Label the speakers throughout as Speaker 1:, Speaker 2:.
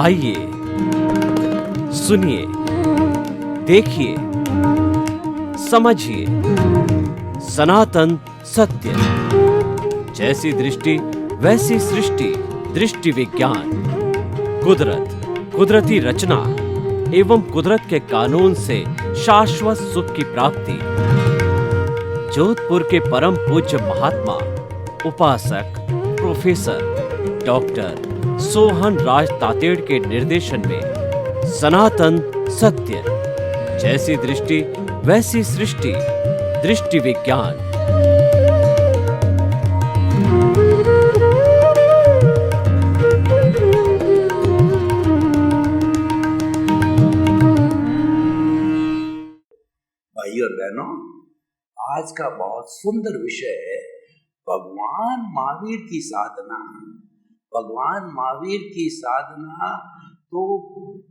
Speaker 1: आइए सुनिए, देखिए, समझिए सनातन सत्य। जैसी दृष्टि वैसी सृष्टि, दृष्टि विज्ञान। कुदरत, कुदरती रचना एवं कुदरत के कानून से शाश्वत सुख की प्राप्ति। जोधपुर के परम पूज्य महात्मा उपासक प्रोफेसर डॉक्टर सोहन राज तातेड़ के निर्देशन में सनातन सत्य। जैसी दृष्टि वैसी सृष्टि, दृष्टि विज्ञान।
Speaker 2: भाई और बहनों, आज का बहुत सुंदर विषय है भगवान महावीर की साधना। भगवान महावीर की साधना तो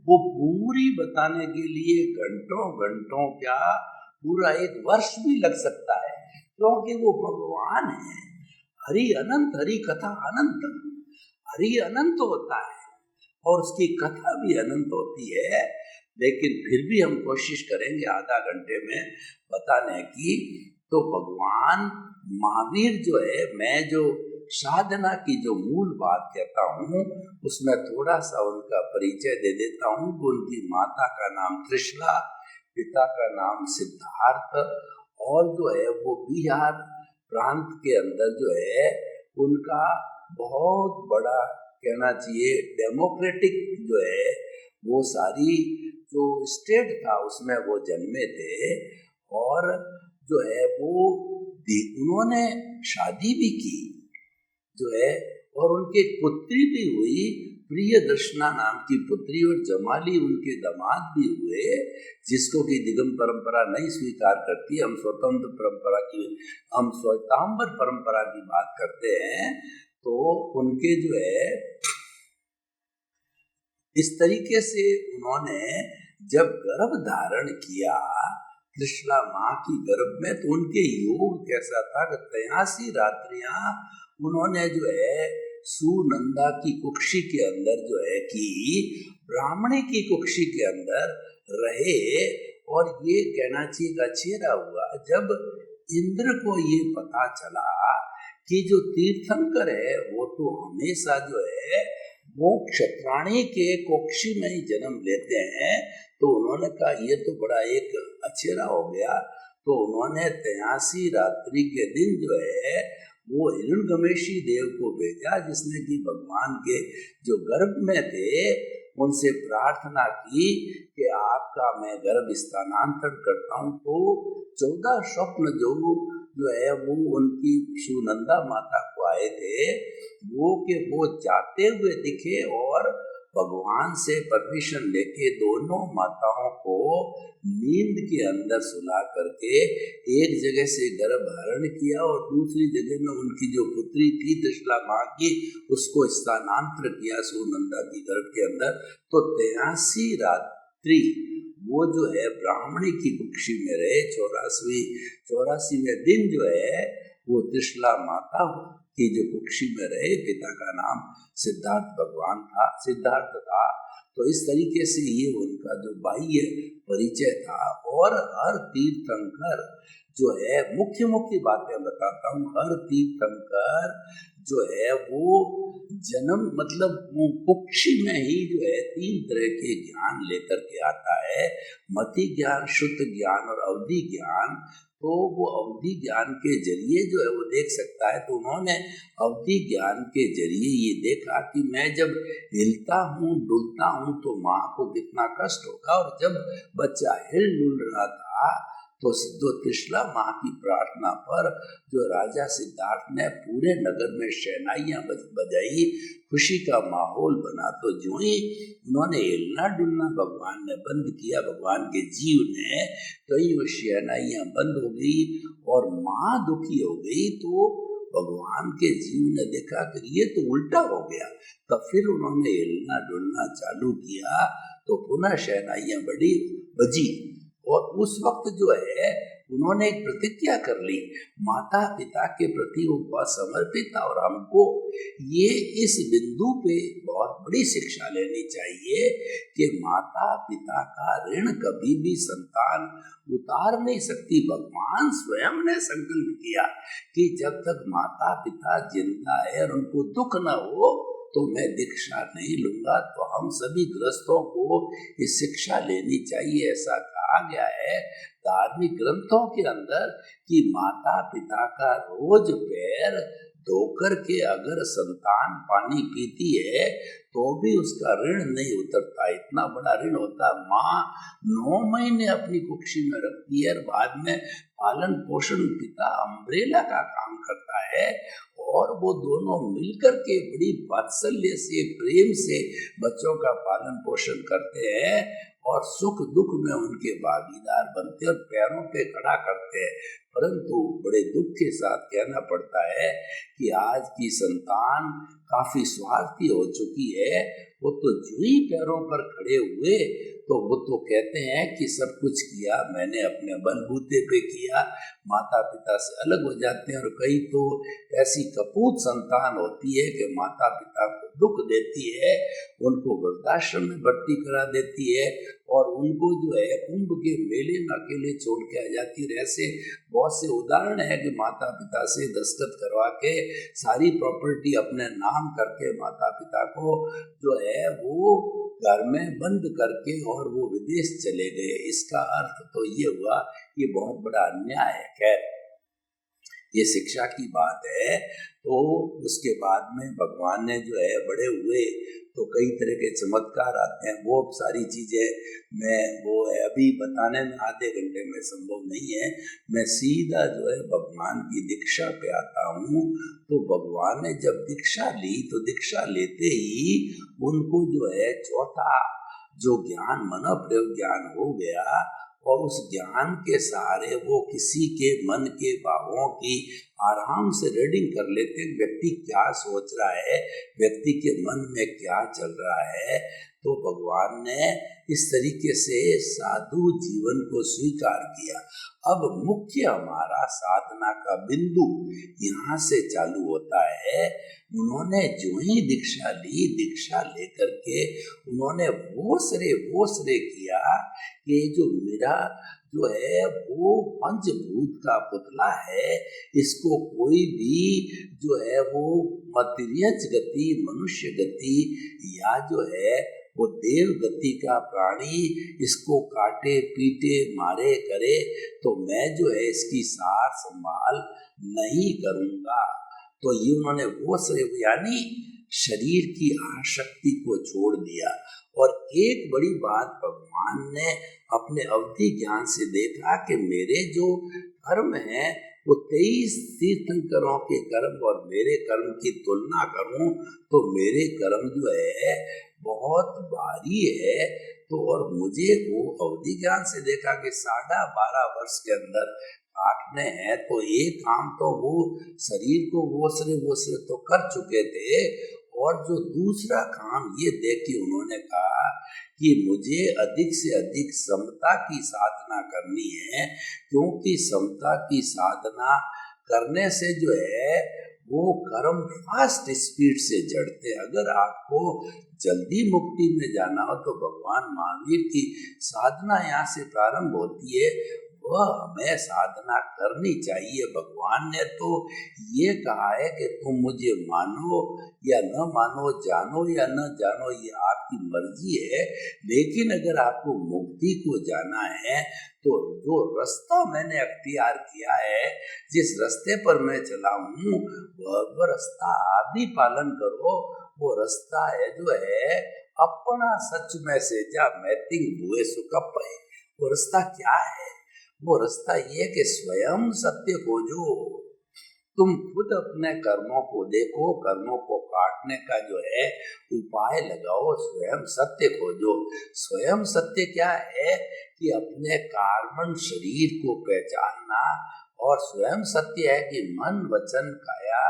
Speaker 2: वो पूरी बताने के लिए घंटों घंटों क्या पूरा एक वर्ष भी लग सकता है, क्योंकि वो भगवान है। हरि अनंत, हरि कथा अनंत। हरि अनंत होता है और उसकी कथा भी अनंत होती है, लेकिन फिर भी हम कोशिश करेंगे आधा घंटे में बताने की। तो भगवान महावीर जो है, मैं जो साधना की जो मूल बात कहता हूँ उसमें थोड़ा सा उनका परिचय दे देता हूँ। उनकी माता का नाम त्रिशला, पिता का नाम सिद्धार्थ, और जो है वो बिहार प्रांत के अंदर जो है उनका बहुत बड़ा कहना चाहिए डेमोक्रेटिक जो है वो सारी जो स्टेट था उसमें वो जन्मे थे। और जो है वो उन्होंने शादी भी की जो है, और उनकी पुत्री भी हुई, प्रियदर्शना नाम की पुत्री, और जमाली उनके दामाद भी हुए, जिसको कि दिगंबर परंपरा नहीं स्वीकार करती। हम स्वतंत्र परंपरा की, हम श्वेतांबर परंपरा की बात करते हैं। तो उनके जो है इस तरीके से उन्होंने जब गर्भ धारण किया त्रिशला माँ की गर्भ में, तो उनके योग कैसा था कि 83 रात्रियां उन्होंने जो है सुनंदा की कुक्षी के अंदर जो है कि ब्राह्मणी की कुक्षी के अंदर रहे। और ये कहना चाहिए का चेहरा हुआ जब इंद्र को ये पता चला कि जो तीर्थंकर है वो तो हमेशा जो है वो क्षत्राणी के कुक्षी में ही जन्म लेते हैं। तो उन्होंने कहा ये तो बड़ा एक अचेरा हो गया। तो उन्होंने 83 रात्रि के दिन जो है वो हिरण्यगमेशी देव को भेजा, जिसने कि भगवान के जो गर्भ में थे उनसे प्रार्थना की कि आपका मैं गर्भ स्थानांतरण करता हूँ। तो 14 स्वप्न जो है वो उनकी सुनंदा माता को आए थे, वो कि वो जाते हुए दिखे और भगवान से परमिशन लेके दोनों माताओं को नींद के अंदर सुला करके एक जगह से गर्भ धारण किया और दूसरी जगह में उनकी जो पुत्री थी त्रिशला माँ की उसको स्थानांतर किया सुनंदा की गर्भ के अंदर। तो 83 रात्रि वो जो है ब्राह्मणी की कुक्षी में रहे। 84वें दिन जो है वो त्रिशला माता की जो कुक्षी में रहे। पिता का नाम सिद्धार्थ था। तो इस तरीके से ये उनका जो बाह्य परिचय था। और हर तीर्थंकर जो है मुख्य बातें बताता हूँ। हर तीर्थंकर जो है वो जन्म मतलब वो कुक्षी में ही जो है 3 तरह के ज्ञान लेकर के आता है, मति ज्ञान, शुद्ध ज्ञान और अवधि ज्ञान। तो वो अवधि ज्ञान के जरिए जो है वो देख सकता है। तो उन्होंने अवधि ज्ञान के जरिए ये देखा कि मैं जब हिलता हूँ डुलता हूँ तो माँ को कितना कष्ट होगा। और जब बच्चा हिल डुल रहा था तो त्रिशला माँ की प्रार्थना पर जो राजा सिद्धार्थ ने पूरे नगर में शहनाइयाँ बजाई, खुशी का माहौल बना। तो जो ही उन्होंने हिलना डुलना भगवान ने बंद किया, भगवान के जीव ने, तो ही वो शहनाइयाँ बंद हो गई और माँ दुखी हो गई। तो भगवान के जीव ने देखा कि ये तो उल्टा हो गया। तब फिर उन्होंने हिलना डुलना चालू किया तो पुनः शहनाइयाँ बजी। और उस वक्त जो है उन्होंने एक प्रतिज्ञा कर ली, माता पिता के प्रति वो बहुत समर्पित था। और हमको ये इस बिंदु पे बहुत बड़ी शिक्षा लेनी चाहिए कि माता पिता का ऋण कभी भी संतान उतार नहीं सकती। भगवान स्वयं ने संकल्प किया कि जब तक माता पिता जिंदा है और उनको दुख न हो तो मैं दीक्षा नहीं लूंगा। तो हम सभी गृहस्थों को ये शिक्षा लेनी चाहिए। ऐसा कहा गया है धार्मिक ग्रंथों के अंदर कि माता पिता का रोज पैर धोकर के अगर संतान पानी पीती है तो भी उसका ऋण नहीं उतरता। इतना बड़ा ऋण होता। माँ 9 महीने अपनी कुक्षी में रखती है और बाद में पालन पोषण पिता अम्ब्रेला का काम करता है और वो दोनों मिलकर के बड़ी वात्सल्य से प्रेम से बच्चों का पालन पोषण करते हैं और सुख दुख में उनके भागीदार बनते और पैरों पे खड़ा करते हैं। परंतु बड़े दुख के साथ कहना पड़ता है कि आज की संतान काफी स्वार्थी हो चुकी है। वो तो जो ही पैरों पर खड़े हुए तो वो तो कहते हैं कि सब कुछ किया मैंने अपने बलबूते पे किया, माता पिता से अलग हो जाते हैं। और कई तो ऐसी कपूत संतान होती है कि माता पिता को दुख देती है, उनको वृद्धाश्रम में भर्ती करा देती है और उनको जो है कुंभ के मेले में अकेले छोड़ के आ जाती है। ऐसे बहुत से उदाहरण है कि माता पिता से दस्तखत करवा के सारी प्रॉपर्टी अपने नाम करके माता पिता को जो है वो घर में बंद करके और वो विदेश चले गए। इसका अर्थ तो ये हुआ ये बहुत बड़ा अन्याय है। खैर ये शिक्षा की बात है। तो उसके बाद में भगवान ने जो है बड़े हुए तो कई तरह के चमत्कार आते हैं। वो सारी चीजें मैं वो है अभी बताने में आधे घंटे में संभव नहीं है। मैं सीधा जो है भगवान की दीक्षा पे आता हूँ। तो भगवान ने जब दीक्षा ली तो दीक्षा लेते ही उनको जो है चौथा जो ज्ञान मनोप्रयोग ज्ञान हो गया और उस ज्ञान के सहारे वो किसी के मन के भावों की आराम से रीडिंग कर लेते हैं। व्यक्ति क्या सोच रहा है, व्यक्ति के मन में क्या चल रहा है। तो भगवान ने इस तरीके से साधु जीवन को स्वीकार किया। अब मुख्य हमारा साधना का बिंदु यहाँ से चालू होता है। उन्होंने जो ही दीक्षा ली, दीक्षा लेकर के उन्होंने वो श्रेय किया कि जो मेरा जो है वो पंचभूत का पुतला है, इसको कोई भी जो है वो मर्त्यज गति, मनुष्य गति या जो है वो देव गति का प्राणी इसको काटे पीटे मारे करे तो मैं जो है इसकी सार संभाल नहीं करूंगा। तो ये उन्होंने वो यानी शरीर की आसक्ति को छोड़ दिया। और एक बड़ी बात भगवान ने अपने अवधि ज्ञान से देखा कि मेरे जो कर्म हैं वो 23 तीर्थंकरों के कर्म और मेरे कर्म की तुलना करूं तो मेरे कर्म जो है बहुत भारी है। तो और मुझे वो अवधि ज्ञान से देखा कि 12.5 वर्ष के अंदर काटने हैं। तो एक काम तो वो शरीर को वो से तो कर चुके थे और जो दूसरा काम ये देख के उन्होंने कहा कि मुझे अधिक से अधिक समता की साधना करनी है, क्योंकि समता की साधना करने से जो है वो कर्म फास्ट स्पीड से जड़ते। अगर आपको जल्दी मुक्ति में जाना हो तो भगवान महावीर की साधना यहाँ से प्रारंभ होती है। वह हमें साधना करनी चाहिए। भगवान ने तो ये कहा है कि तुम मुझे मानो या न मानो, जानो या न जानो, ये आपकी मर्जी है। लेकिन अगर आपको मुक्ति को जाना है तो जो रास्ता मैंने अख्तियार किया है, जिस रास्ते पर मैं चला हूँ वह रास्ता आप भी पालन करो। वो रास्ता है जो है अपना सच में से जा मैतिंग हुए सुकप है। वो रास्ता क्या है? वो रास्ता ये कि स्वयं सत्य खोजो। तुम खुद अपने कर्मों को देखो, कर्मों को काटने का जो है उपाय लगाओ, स्वयं सत्य खोजो। स्वयं सत्य क्या है कि अपने कार्बन शरीर को पहचानना, और स्वयं सत्य है कि मन वचन काया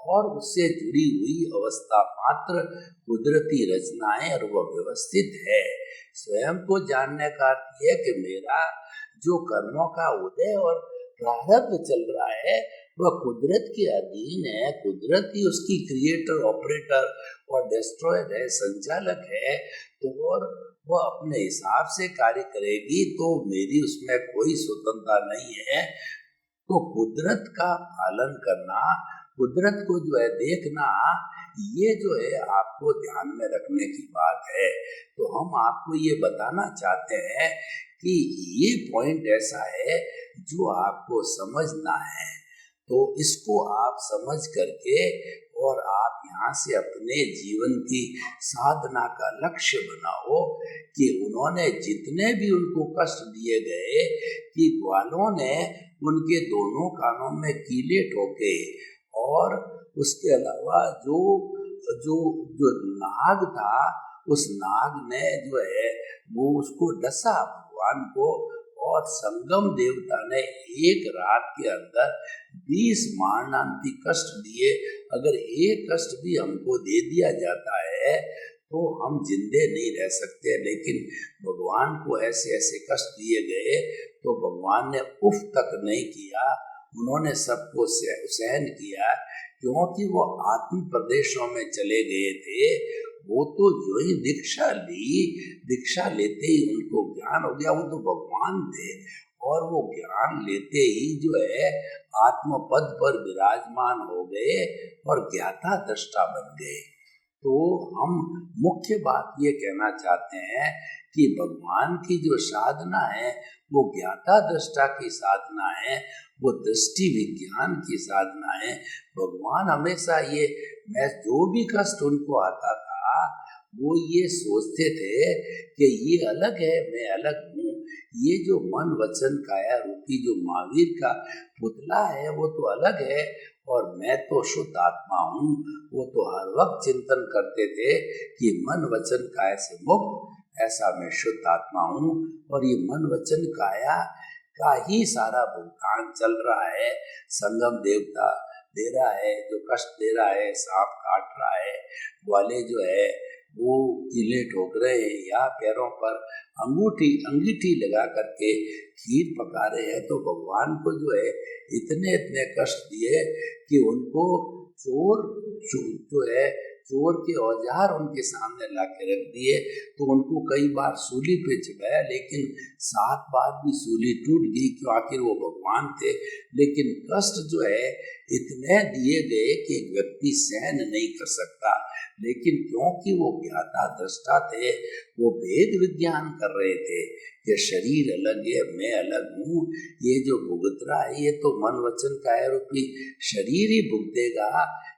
Speaker 2: और उससे जुड़ी हुई अवस्था मात्र कुदरती रचनाएं और वह व्यवस्थित है। स्वयं को जानने का अर्थ है कि मेरा जो कर्मों का उदय और प्रारब्ध चल रहा है वह कुदरत के अधीन है। कुदरत ही उसकी क्रिएटर, ऑपरेटर और डिस्ट्रॉयर है, संचालक है। तो और वह अपने हिसाब से कार्य करेगी, तो मेरी उसमें कोई स्वतंत्रता नहीं है। तो कुदरत का पालन करना, कुदरत को जो है देखना, ये जो है आपको ध्यान में रखने की बात है। तो हम आपको ये बताना चाहते हैं कि ये पॉइंट ऐसा है जो आपको समझना है। तो इसको आप समझ करके और आप यहाँ से अपने जीवन की साधना का लक्ष्य बनाओ कि उन्होंने जितने भी उनको कष्ट दिए गए, कि ग्वालों ने उनके दोनों कानों में कीले ठोके, और उसके अलावा जो जो जो नाग था, उस नाग ने जो है वो उसको डसा भगवान को, और संगम देवता ने एक रात के अंदर 20 मारणांतिक कष्ट दिए। अगर एक कष्ट भी हमको दे दिया जाता है तो हम जिंदे नहीं रह सकते, लेकिन भगवान को ऐसे ऐसे कष्ट दिए गए तो भगवान ने उफ तक नहीं किया, उन्होंने सबको सहन किया, क्योंकि वो आत्म प्रदेशों में चले गए थे। वो तो जो ही दीक्षा ली, दीक्षा लेते ही उनको ज्ञान हो गया, वो तो भगवान थे, और वो ज्ञान लेते ही जो है आत्म पद पर विराजमान हो गए और ज्ञाता दृष्टा बन गए। तो हम मुख्य बात ये कहना चाहते हैं कि भगवान की जो साधना है वो ज्ञाता दृष्टा की साधना है, वो दृष्टि विज्ञान की साधना है। भगवान हमेशा ये, मैं जो भी कष्ट उनको आता था वो ये सोचते थे कि ये अलग है, मैं अलग हूँ। ये जो मन वचन काया रूपी जो महावीर का पुतला है वो तो अलग है, और मैं तो शुद्ध आत्मा हूँ। वो तो हर वक्त चिंतन करते थे कि मन वचन काया से मुक्त, ऐसा मैं शुद्ध आत्मा हूँ, और ये मन वचन काया का ही सारा भुगतान चल रहा है। संगम देवता दे रहा है, जो कष्ट दे रहा है, सांप काट रहा है, वाले जो है वो कीले ठोक रहे हैं, या पैरों पर अंगीठी लगा करके खीर पका रहे हैं। तो भगवान को जो है इतने इतने कष्ट दिए कि उनको चोर जो है चोर के औजार उनके सामने ला के रख दिए। तो उनको कई बार सूली पे चढ़ाया, लेकिन 7 बार भी सूली टूट गई, क्यों? आखिर वो भगवान थे। लेकिन कष्ट जो है इतने दिए गए कि एक व्यक्ति सहन नहीं कर सकता, लेकिन क्योंकि वो ज्ञाता दृष्टा थे, वो वेद विज्ञान कर रहे थे कि शरीर अलग है, मैं अलग हूँ, ये जो भुगत रहा है ये तो मन वचन काया रूपी शरीर ही भुगतेगा,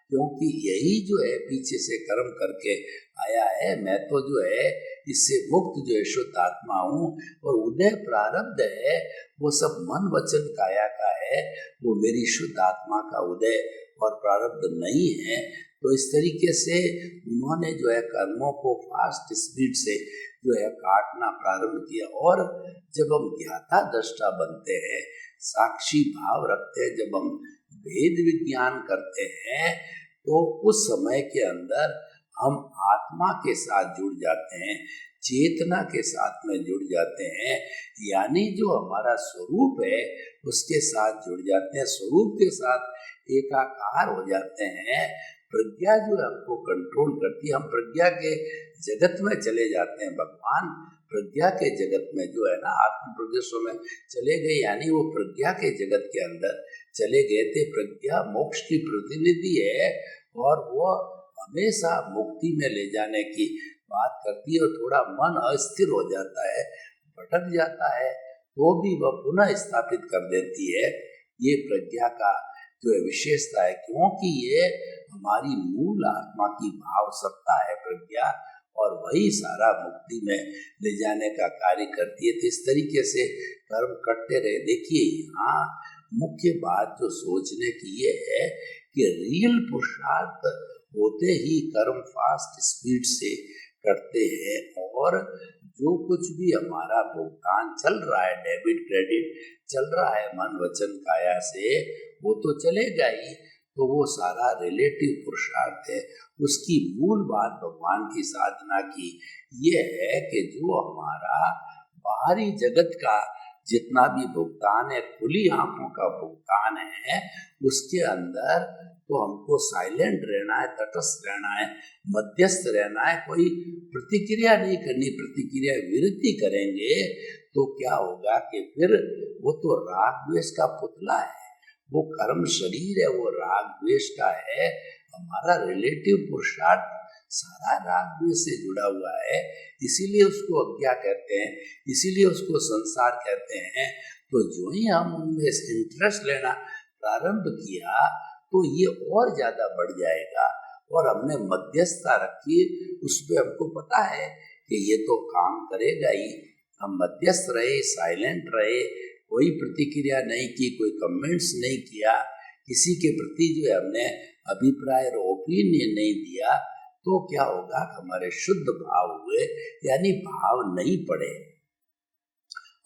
Speaker 2: क्योंकि यही जो है पीछे से कर्म करके आया है। मैं तो जो है इससे मुक्त जो है शुद्ध आत्मा हूँ, और उदय प्रारब्ध है वो सब मन वचन काया का है, वो मेरी शुद्ध आत्मा का उदय और प्रारब्ध नहीं है। तो इस तरीके से उन्होंने जो है कर्मों को फास्ट स्पीड से जो है काटना प्रारंभ किया। और जब हम ज्ञाता दृष्टा बनते हैं, साक्षी भाव रखते हैं, जब हम वेद विज्ञान करते हैं, तो उस समय के अंदर हम आत्मा के साथ जुड़ जाते हैं, चेतना के साथ में जुड़ जाते हैं, यानी जो हमारा स्वरूप है उसके साथ जुड़ जाते हैं, स्वरूप के साथ एकाकार हो जाते हैं। प्रज्ञा जो है हमको कंट्रोल करती है, हम प्रज्ञा के जगत में चले जाते हैं। भगवान प्रज्ञा के जगत में जो है ना, आत्म प्रदेशों में चले गए, यानी वो प्रज्ञा के जगत के अंदर चले गए थे। प्रज्ञा मोक्ष की प्रतिनिधि है, और वो हमेशा मुक्ति में ले जाने की बात करती है। और थोड़ा मन अस्थिर हो जाता है, भटक जाता है, तो भी वह पुनः स्थापित कर देती है। ये प्रज्ञा का जो है विशेषता है, क्योंकि ये हमारी मूल आत्मा की भाव सत्ता है प्रज्ञा, और वही सारा मुक्ति में ले जाने का कार्य करती है। तो इस तरीके से कर्म करते रहे। देखिए, यहाँ मुख्य बात जो सोचने की ये है कि रियल पुरुषार्थ होते ही कर्म फास्ट स्पीड से करते हैं, और जो कुछ भी हमारा भुगतान चल रहा है, डेबिट क्रेडिट चल रहा है मन वचन काया से, वो तो चलेगा ही। तो वो सारा रिलेटिव पुरुषार्थ है। उसकी मूल बात भगवान की साधना की ये है कि जो हमारा बाहरी जगत का जितना भी भुगतान है, खुली आंखों का भुगतान है, उसके अंदर तो हमको साइलेंट रहना है, तटस्थ रहना है, मध्यस्थ रहना है, कोई प्रतिक्रिया नहीं करनी। प्रतिक्रिया विरुद्धि करेंगे तो क्या होगा कि फिर वो तो राग द्वेष का पुतला है, वो कर्म शरीर है, वो राग द्वेष का है। हमारा रिलेटिव पुरुषार्थ सारा राग द्वेष से जुड़ा हुआ है, इसीलिए उसको अज्ञा कहते हैं, इसीलिए उसको संसार कहते हैं। तो जो ही हम उनमें इंटरेस्ट लेना प्रारंभ किया तो ये और ज्यादा बढ़ जाएगा। और हमने मध्यस्थता रखी, उसमें हमको पता है कि ये तो काम करेगा ही। हम मध्यस्थ रहे, साइलेंट रहे, कोई प्रतिक्रिया नहीं की, कोई कमेंट्स नहीं किया, किसी के प्रति जो है हमने अभिप्राय और ओपिनियन नहीं दिया, तो क्या होगा, हमारे शुद्ध भाव हुए, यानी भाव नहीं पड़े।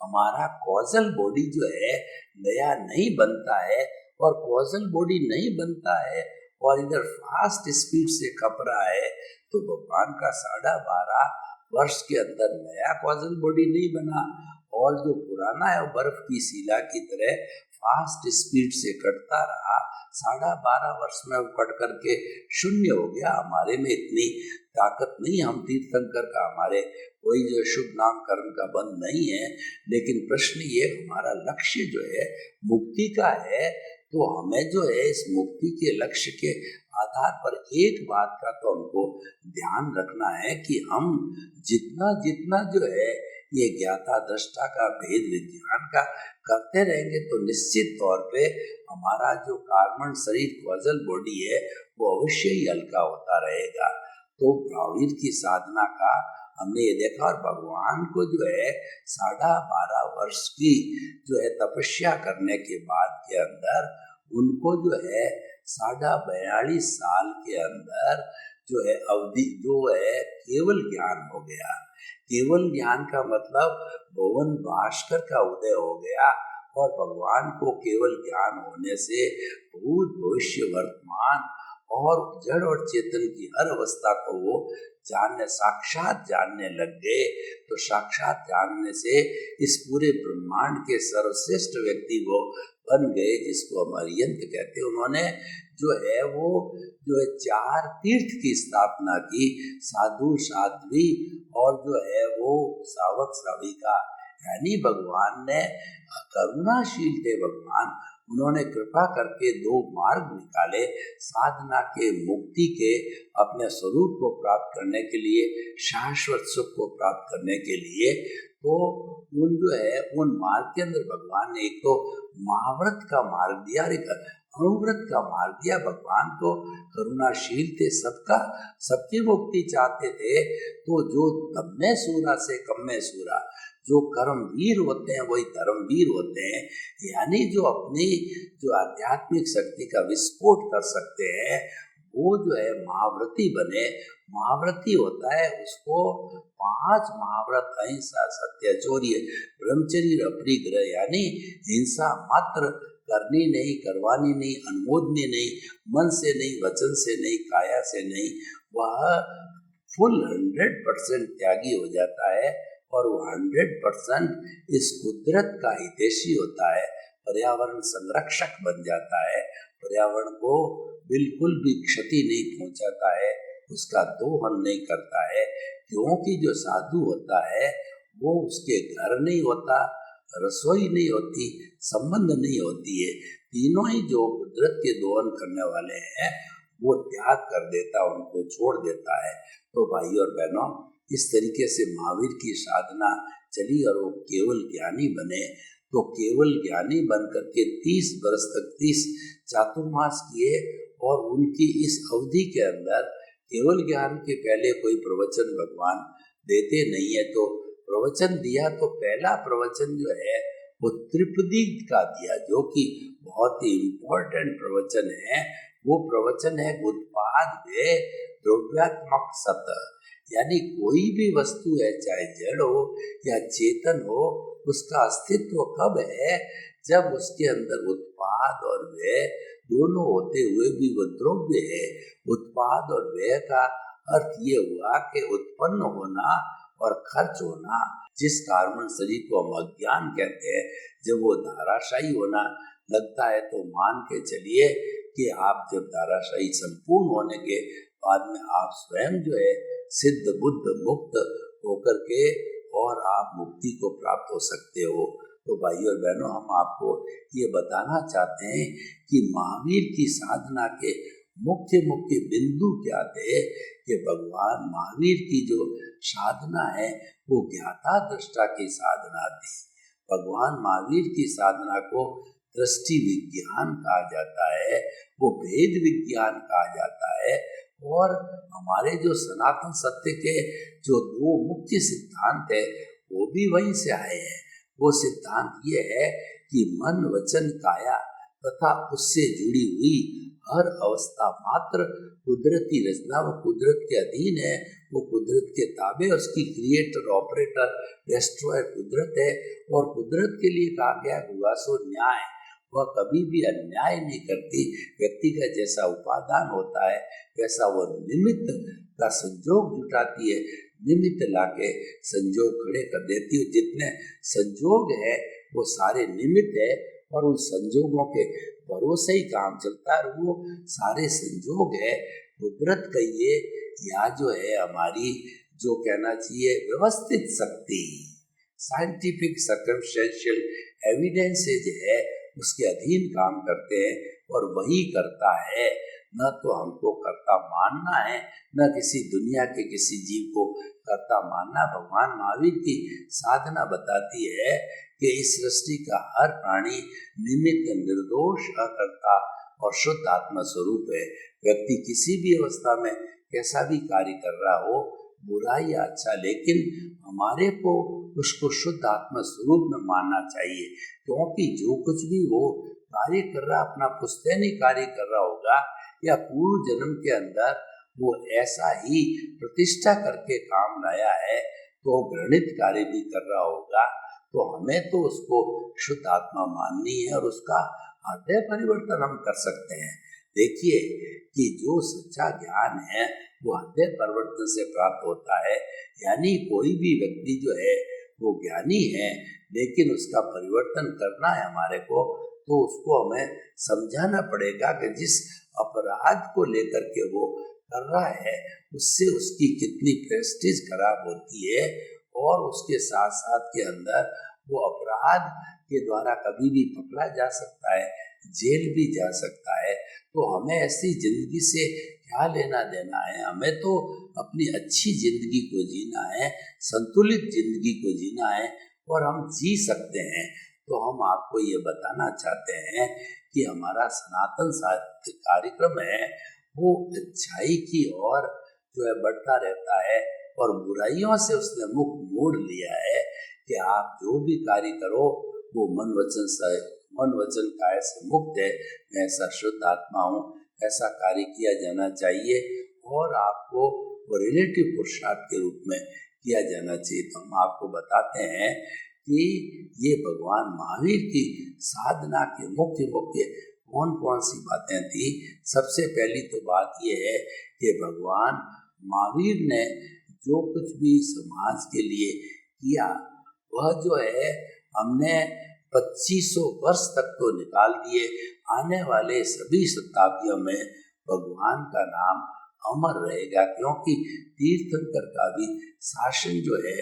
Speaker 2: हमारा कॉजल बॉडी जो है नया नहीं बनता है, और कॉजल बॉडी नहीं बनता है और इधर फास्ट स्पीड से खप रहा है, तो भगवान का 12.5 वर्ष के अंदर नया कॉजल बॉडी नहीं बना, और जो पुराना है वो बर्फ की शिला की तरह फास्ट स्पीड से कटता रहा। 12.5 वर्ष में वो कट करके शून्य हो गया। हमारे में इतनी ताकत नहीं, हम तीर्थंकर का हमारे कोई जो शुभ नाम कर्म का बंध नहीं है। लेकिन प्रश्न ये, हमारा लक्ष्य जो है मुक्ति का है, तो हमें जो है इस मुक्ति के लक्ष्य के आधार पर एक बात का तो हमको ध्यान रखना है कि हम जितना जितना जो है ये ज्ञाता दृष्टा का भेद विज्ञान का करते रहेंगे, तो निश्चित तौर पे हमारा जो कार्बन शरीर कॉजल बॉडी है वो अवश्य ही हल्का होता रहेगा। तो महावीर की साधना का हमने ये देखा, और भगवान को जो है 12.5 वर्ष की जो है तपस्या करने के बाद के अंदर उनको जो है 42.5 साल के अंदर जो है अवधि जो है केवल ज्ञान हो गया। केवल ज्ञान का मतलब भुवन भास्कर का उदय हो गया, और भगवान को केवल ज्ञान होने से भूत भविष्य वर्तमान और जड़ और चेतन की हर अवस्था को वो जानने, साक्षात जानने लग गए। तो साक्षात जानने से इस पूरे ब्रह्मांड के सर्वश्रेष्ठ व्यक्ति वो बन गए, जिसको हम अरिहंत कहते हैं। उन्होंने जो है वो जो है 4 तीर्थ की स्थापना की, साधु साध्वी और जो है वो सावक साविका, यानी भगवान ने करुणाशील थे भगवान, उन्होंने कृपा करके 2 मार्ग निकाले साधना के, मुक्ति के, अपने स्वरूप को प्राप्त करने के लिए, शाश्वत सुख को प्राप्त करने के लिए। तो उन जो है उन मार्ग के अंदर भगवान ने एक तो महाव्रत का मार्ग दिया, एक अनुव्रत का मार्ग दिया। भगवान तो करुणाशील थे, सबकी मुक्ति चाहते थे। तो जो तम्मे सूरा से कम्मे सूरा, जो कर्मवीर होते हैं वही धर्मवीर होते हैं, यानी जो अपनी जो आध्यात्मिक शक्ति का विस्फोट कर सकते हैं वो जो है महाव्रती बने। महाव्रती होता है उसको 5 महाव्रत, अहिंसा, सत्य, चौर्य, ब्रह्मचर्य, अपरिग्रह, यानी हिंसा मात्र करनी नहीं, करवानी नहीं, अनुमोदनी नहीं, मन से नहीं, वचन से नहीं, काया से नहीं, वह फुल 100% त्यागी हो जाता है, और वो 100% इस कुदरत का हितैषी होता है, पर्यावरण संरक्षक बन जाता है, पर्यावरण को बिल्कुल भी क्षति नहीं पहुंचाता है, उसका दोहन नहीं करता है। क्योंकि जो साधु होता है वो उसके घर नहीं होता, रसोई नहीं होती, संबंध नहीं होती है, तीनों ही जो कुदरत के दोहन करने वाले हैं वो त्याग कर देता, उनको छोड़ देता है। तो भाई और बहनों, इस तरीके से महावीर की साधना चली और वो केवल ज्ञानी बने। तो केवल ज्ञानी बन करके 30 वर्ष तक 30 चातुर्मास किए, और उनकी इस अवधि के अंदर केवल ज्ञान के पहले कोई प्रवचन भगवान देते नहीं है। तो प्रवचन दिया तो पहला प्रवचन जो है वो त्रिपदी का दिया, जो कि बहुत ही इम्पोर्टेंट प्रवचन है। वो प्रवचन है उत्पाद वे द्रव्यात्मक सत, यानी कोई भी वस्तु है, चाहे जड़ हो या चेतन हो, उसका अस्तित्व कब है, जब उसके अंदर उत्पाद और व्यय दोनों होते हुए भी वो द्रव्य है। उत्पाद और व्यय का अर्थ ये हुआ कि उत्पन्न होना और खर्च होना, जिस कार्बन शरीर को हम अज्ञान कहते हैं, जब वो धाराशायी होना लगता है तो मान के चलिए कि आप जब धाराशायी संपूर्ण होने के बाद में आप स्वयं जो है सिद्ध बुद्ध मुक्त होकर के और आप मुक्ति को प्राप्त हो सकते हो। तो भाइयों और बहनों, हम आपको ये बताना चाहते हैं कि महावीर की साधना के मुख्य मुख्य बिंदु क्या थे कि भगवान महावीर की जो साधना है वो ज्ञाता दृष्टा की साधना थी। भगवान महावीर की साधना को दृष्टि विज्ञान कहा जाता है, वो भेद विज्ञान कहा जाता है। और हमारे जो सनातन सत्य के जो दो मुख्य सिद्धांत है वो भी वहीं से आए हैं। वो सिद्धांत ये है कि मन वचन काया तथा उससे जुड़ी हुई हर अवस्था मात्र कुदरती रचना व कुदरत के अधीन है। वो कुदरत के ताबे, उसकी क्रिएटर ऑपरेटर डिस्ट्रॉयर कुदरत है। और कुदरत के लिए कहा गया हुआ सो न्याय, वह कभी भी अन्याय नहीं करती। व्यक्ति का जैसा उपादान होता है वैसा वो निमित्त का संजोग जुटाती है, निमित्त लाके संजोग खड़े कर देती है। जितने संजोग है वो सारे निमित्त है और उन संजोगों के भरोसे ही काम चलता है। वो सारे संजोग है कुदरत कहिए या जो है हमारी जो कहना चाहिए व्यवस्थित शक्ति, साइंटिफिक सर्कमस्टेंशियल एविडेंसेज है, उसके अधीन काम करते हैं। और वही करता है, न तो हमको कर्ता मानना है, न किसी दुनिया के किसी जीव को कर्ता मानना। भगवान महावीर की साधना बताती है कि इस सृष्टि का हर प्राणी निमित्त, निर्दोष, अकर्ता और शुद्ध आत्मा स्वरूप है। व्यक्ति किसी भी अवस्था में कैसा भी कार्य कर रहा हो, बुरा या अच्छा, लेकिन हमारे को उसको शुद्ध आत्मा स्वरूप में मानना चाहिए। क्योंकि जो कुछ भी वो कार्य कर रहा, अपना पुश्तैनी कार्य कर रहा होगा या पूर्व जन्म के अंदर वो ऐसा ही प्रतिष्ठा करके काम लाया है तो घृणित कार्य भी कर रहा होगा, तो हमें तो उसको शुद्ध आत्मा माननी है और उसका हृदय परिवर्तन हम कर सकते हैं। देखिए कि जो सच्चा ज्ञान है वो हृदय परिवर्तन से प्राप्त होता है। यानी कोई भी व्यक्ति जो है वो ज्ञानी है, लेकिन उसका परिवर्तन करना है हमारे को, तो उसको हमें समझाना पड़ेगा कि जिस अपराध को लेकर के वो कर रहा है उससे उसकी कितनी प्रेस्टीज खराब होती है और उसके साथ साथ के अंदर वो अपराध के द्वारा कभी भी पकड़ा जा सकता है, जेल भी जा सकता है। तो हमें ऐसी जिंदगी से क्या लेना देना है? हमें तो अपनी अच्छी जिंदगी को जीना है, संतुलित जिंदगी को जीना है और हम जी सकते हैं। तो हम आपको ये बताना चाहते हैं कि हमारा सनातन साहित्य कार्यक्रम है वो अच्छाई की ओर जो है बढ़ता रहता है और बुराइयों से उसने मुख मोड़ लिया है कि आप जो भी कार्य करो वो मन वचन काया से मुक्त है। मैं ऐसा शुद्ध आत्मा हूँ, ऐसा कार्य किया जाना चाहिए और आपको वो रिलेटिव पुरुषार्थ के रूप में किया जाना चाहिए। तो हम आपको बताते हैं कि ये भगवान महावीर की साधना के मुख्य कौन कौन सी बातें थी। सबसे पहली तो बात ये है कि भगवान महावीर ने जो कुछ भी समाज के लिए किया वह जो है हमने 2500 वर्ष तक तो निकाल दिए। आने वाले सभी शताब्दियों में भगवान का नाम अमर रहेगा, क्योंकि तीर्थंकर का भी शासन जो है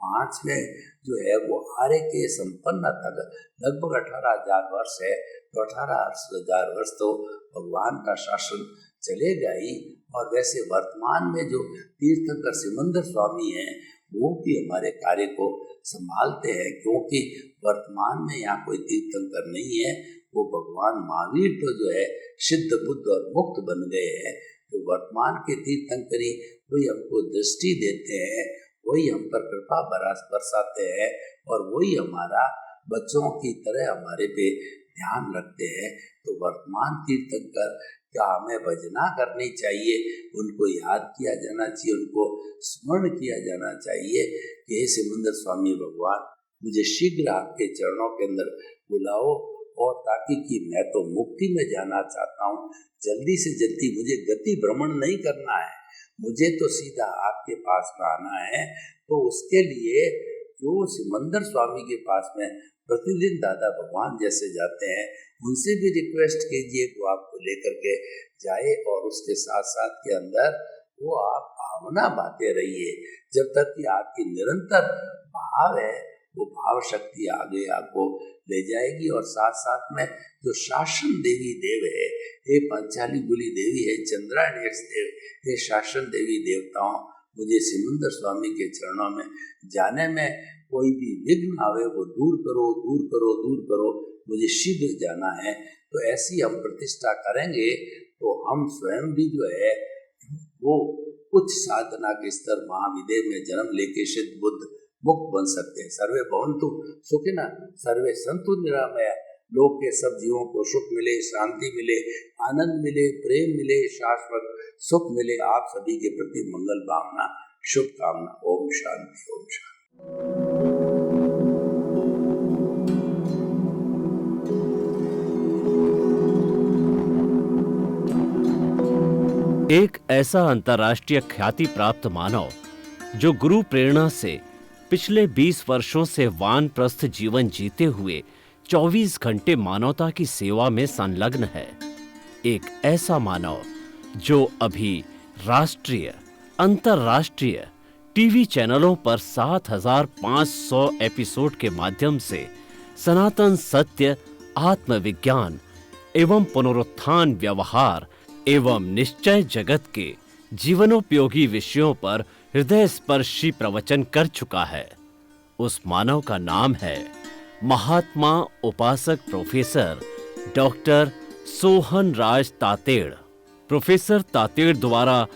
Speaker 2: 5वें जो है वो आर्य के संपन्न तक लगभग 18,000 वर्ष है। तो 18,000 वर्ष तो भगवान का शासन चलेगा ही। और वैसे वर्तमान में जो तीर्थंकर सिमंदर स्वामी हैं वो भी हमारे कार्य को संभालते हैं, क्योंकि वर्तमान में यहाँ कोई तीर्थंकर नहीं है। वो भगवान महावीर तो जो है सिद्ध बुद्ध और मुक्त बन गए हैं। तो वर्तमान के तीर्थंकरी वही हमको दृष्टि देते हैं, वही हम पर कृपा बरसाते हैं और वही हमारा बच्चों की तरह हमारे पे ध्यान रखते हैं। तो वर्तमान तीर्थंकर क्या हमें भजना करनी चाहिए, उनको याद किया जाना चाहिए, उनको स्मरण किया जाना चाहिए कि हे सिमंदर स्वामी भगवान, मुझे शीघ्र आपके चरणों के अंदर बुलाओ और ताकि कि मैं तो मुक्ति में जाना चाहता हूँ, जल्दी से जल्दी मुझे गति भ्रमण नहीं करना है, मुझे तो सीधा आपके पास में आना है, तो उसके लिए जो सिमंदर स्वामी के पास में प्रतिदिन दादा भगवान जैसे जाते हैं, उनसे भी रिक्वेस्ट कीजिए वो आपको लेकर के जाए, और उसके साथ साथ के अंदर वो आप भावना बांधते रहिए, जब तक कि आपकी निरंतर भाव है वो भाव शक्ति आगे आपको ले जाएगी। और साथ साथ में जो शासन देवी देव है, ये पंचाली गुली देवी है, चंद्रायण देव, ये शासन देवी देवताओं, मुझे सिमंदर स्वामी के चरणों में जाने में कोई भी विघ्न आवे वो दूर करो, दूर करो, दूर करो, मुझे शीघ्र जाना है। तो ऐसी हम प्रतिष्ठा करेंगे तो हम स्वयं भी जो है वो उच्च साधना के स्तर महाविदेह में जन्म लेके सिद्ध बुद्ध मुक्त बन सकते हैं। सर्वे भवन्तु सुखिनः, सर्वे सन्तु निरामया, लोक के सब जीवों को सुख मिले, शांति मिले, आनंद मिले, प्रेम मिले, शाश्वत सुख मिले। आप सभी के प्रति मंगल भावना, शुभकामना। ओम शांति, ओम शांति।
Speaker 1: एक ऐसा अंतर्राष्ट्रीय ख्याति प्राप्त मानव जो गुरु प्रेरणा से पिछले 20 वर्षों से वानप्रस्थ जीवन जीते हुए 24 घंटे मानवता की सेवा में संलग्न है। एक ऐसा मानव जो अभी राष्ट्रीय, अंतर्राष्ट्रीय टीवी चैनलों पर 7,500 एपिसोड के माध्यम से सनातन सत्य, आत्मविज्ञान एवं पुनरुत्थान, व्यवहार एवं निश्चय जगत के जीवनोपयोगी विषयों पर हृदय स्पर्शी प्रवचन कर चुका है। उस मानव का नाम है महात्मा उपासक प्रोफेसर डॉक्टर सोहन राज तातेड़। प्रोफेसर तातेड़ द्वारा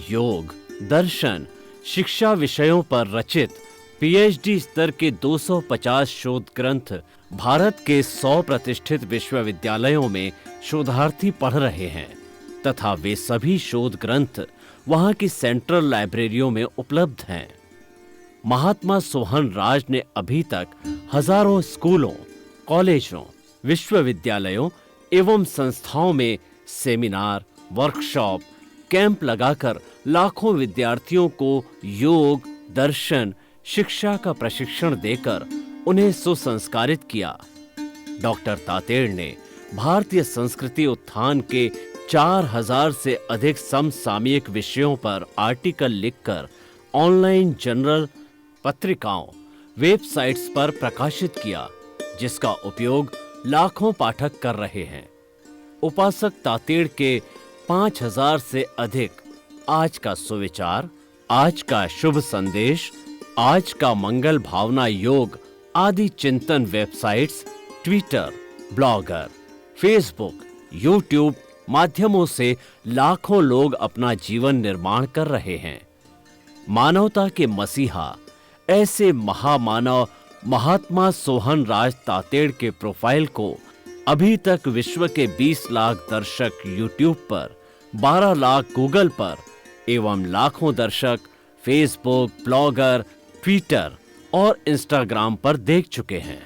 Speaker 1: योग, दर्शन, शिक्षा विषयों पर रचित पीएचडी स्तर के 250 शोध ग्रंथ भारत के 100 प्रतिष्ठित विश्वविद्यालयों में शोधार्थी पढ़ रहे हैं तथा वे सभी शोध ग्रंथ वहां की सेंट्रल लाइब्रेरियों में उपलब्ध हैं। महात्मा सोहन राज ने अभी तक हजारों स्कूलों, कॉलेजों, विश्वविद्यालयों एवं संस्थाओं में सेमिनार, वर्कशॉप, कैंप लगाकर लाखों विद्यार्थियों को योग, दर्शन, शिक्षा का प्रशिक्षण देकर उन्हें सुसंस्कारित किया। डॉक्टर तातेड़ ने भारतीय संस्कृति उत्थान के 4000 से अधिक समसामयिक विषयों पर आर्टिकल लिखकर ऑनलाइन जर्नल, पत्रिकाओं, वेबसाइट्स पर प्रकाशित किया, जिसका उपयोग लाखों पाठक कर रहे हैं। उपासक तातेड़ के 5000 से अधिक आज का सुविचार, आज का शुभ संदेश, आज का मंगल भावना योग आदि चिंतन websites, Twitter, blogger, Facebook, YouTube माध्यमों से लाखों लोग अपना जीवन निर्माण कर रहे हैं। मानवता के मसीहा ऐसे महामानव महात्मा सोहन राज तातेड़ के प्रोफाइल को अभी तक विश्व के 20 लाख दर्शक यूट्यूब पर, 12 लाख गूगल पर एवं लाखों दर्शक फेसबुक, ब्लॉगर, ट्विटर और इंस्टाग्राम पर देख चुके हैं।